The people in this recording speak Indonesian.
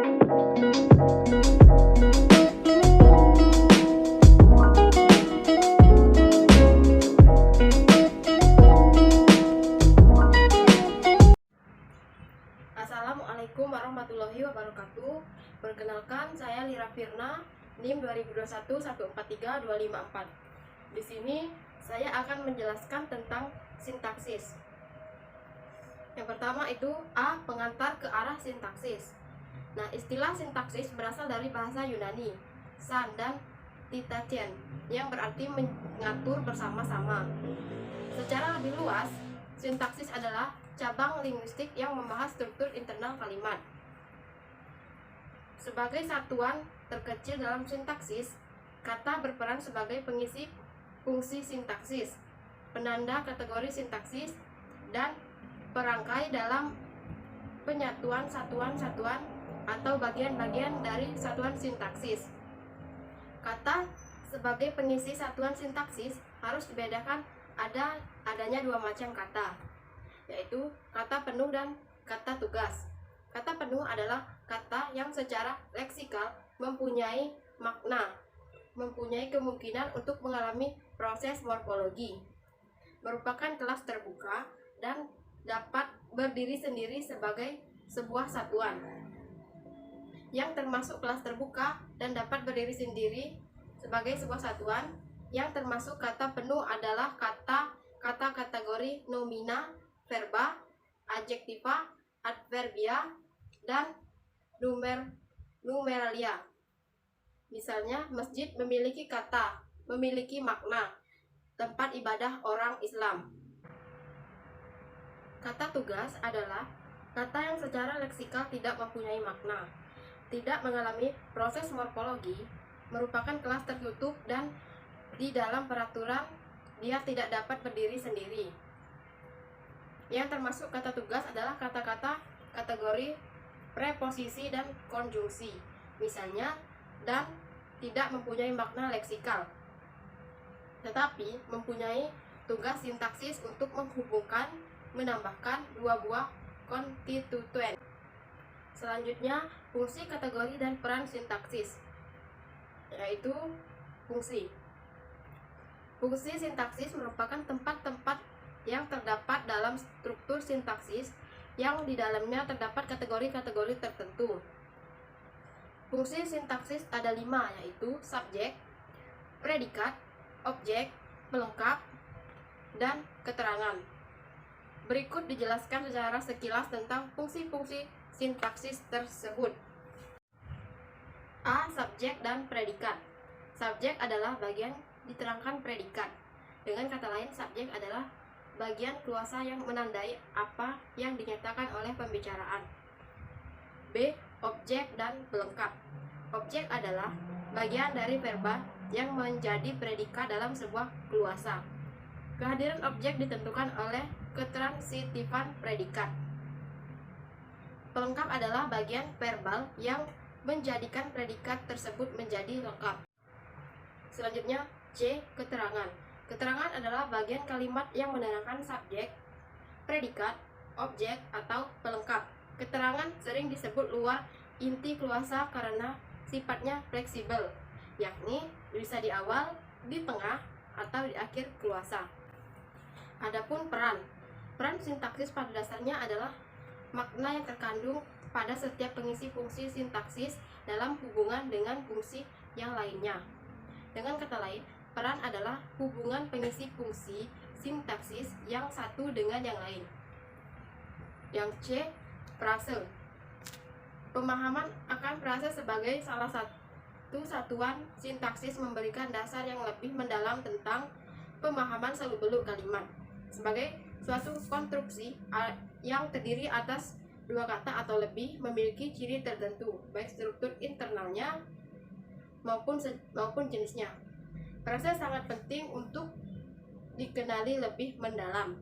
Assalamualaikum warahmatullahi wabarakatuh. Perkenalkan, saya Lira Firna, NIM 2021143254. Di sini saya akan menjelaskan tentang sintaksis. Yang pertama itu A. Pengantar ke arah sintaksis. Nah, istilah sintaksis berasal dari bahasa Yunani, san dan titachen, yang berarti mengatur bersama-sama. Secara lebih luas, sintaksis adalah cabang linguistik yang membahas struktur internal kalimat. Sebagai satuan terkecil dalam sintaksis, kata berperan sebagai pengisi fungsi sintaksis, penanda kategori sintaksis, dan perangkai dalam penyatuan satuan-satuan atau bagian-bagian dari satuan sintaksis. Kata sebagai pengisi satuan sintaksis harus dibedakan adanya dua macam kata, yaitu kata penuh dan kata tugas. Kata penuh adalah kata yang secara leksikal mempunyai makna, mempunyai kemungkinan untuk mengalami proses morfologi, merupakan kelas terbuka, dan dapat berdiri sendiri sebagai sebuah satuan. Yang termasuk kelas terbuka dan dapat berdiri sendiri sebagai sebuah satuan yang termasuk kata penuh adalah kata kategori nomina, verba, adjektiva, adverbia, dan numeralia. Misalnya, masjid memiliki kata, memiliki makna, tempat ibadah orang Islam. Kata tugas adalah kata yang secara leksikal tidak mempunyai makna, tidak mengalami proses morfologi, merupakan kelas tertutup, dan di dalam peraturan dia tidak dapat berdiri sendiri. Yang termasuk kata tugas adalah kata-kata kategori preposisi dan konjungsi, misalnya, dan tidak mempunyai makna leksikal, tetapi mempunyai tugas sintaksis untuk menghubungkan, menambahkan dua buah konstituen. Selanjutnya, fungsi, kategori, dan peran sintaksis, yaitu fungsi. Fungsi sintaksis merupakan tempat-tempat yang terdapat dalam struktur sintaksis yang di dalamnya terdapat kategori-kategori tertentu. Fungsi sintaksis ada 5, yaitu subjek, predikat, objek, pelengkap, dan keterangan. Berikut dijelaskan secara sekilas tentang fungsi-fungsi sintaksis tersebut. A. Subjek dan predikat. Subjek adalah bagian diterangkan predikat. Dengan kata lain, subjek adalah bagian kuasa yang menandai apa yang dinyatakan oleh pembicaraan. B. Objek dan pelengkap. Objek adalah bagian dari verba yang menjadi predikat dalam sebuah keluasa. Kehadiran objek ditentukan oleh ketransitifan predikat. Pelengkap adalah bagian verbal yang menjadikan predikat tersebut menjadi lengkap. Selanjutnya, C. Keterangan. Keterangan adalah bagian kalimat yang menerangkan subjek, predikat, objek, atau pelengkap. Keterangan sering disebut luar inti keluasa karena sifatnya fleksibel, yakni bisa di awal, di tengah, atau di akhir keluasa. Adapun peran sintaksis pada dasarnya adalah makna yang terkandung pada setiap pengisi fungsi sintaksis dalam hubungan dengan fungsi yang lainnya. Dengan kata lain, peran adalah hubungan pengisi fungsi sintaksis yang satu dengan yang lain. Yang C. Frase. Pemahaman akan frase sebagai salah satu satuan sintaksis memberikan dasar yang lebih mendalam tentang pemahaman seluk-beluk kalimat. Sebagai suatu konstruksi yang terdiri atas dua kata atau lebih, memiliki ciri tertentu, baik struktur internalnya maupun jenisnya. Frase sangat penting untuk dikenali lebih mendalam.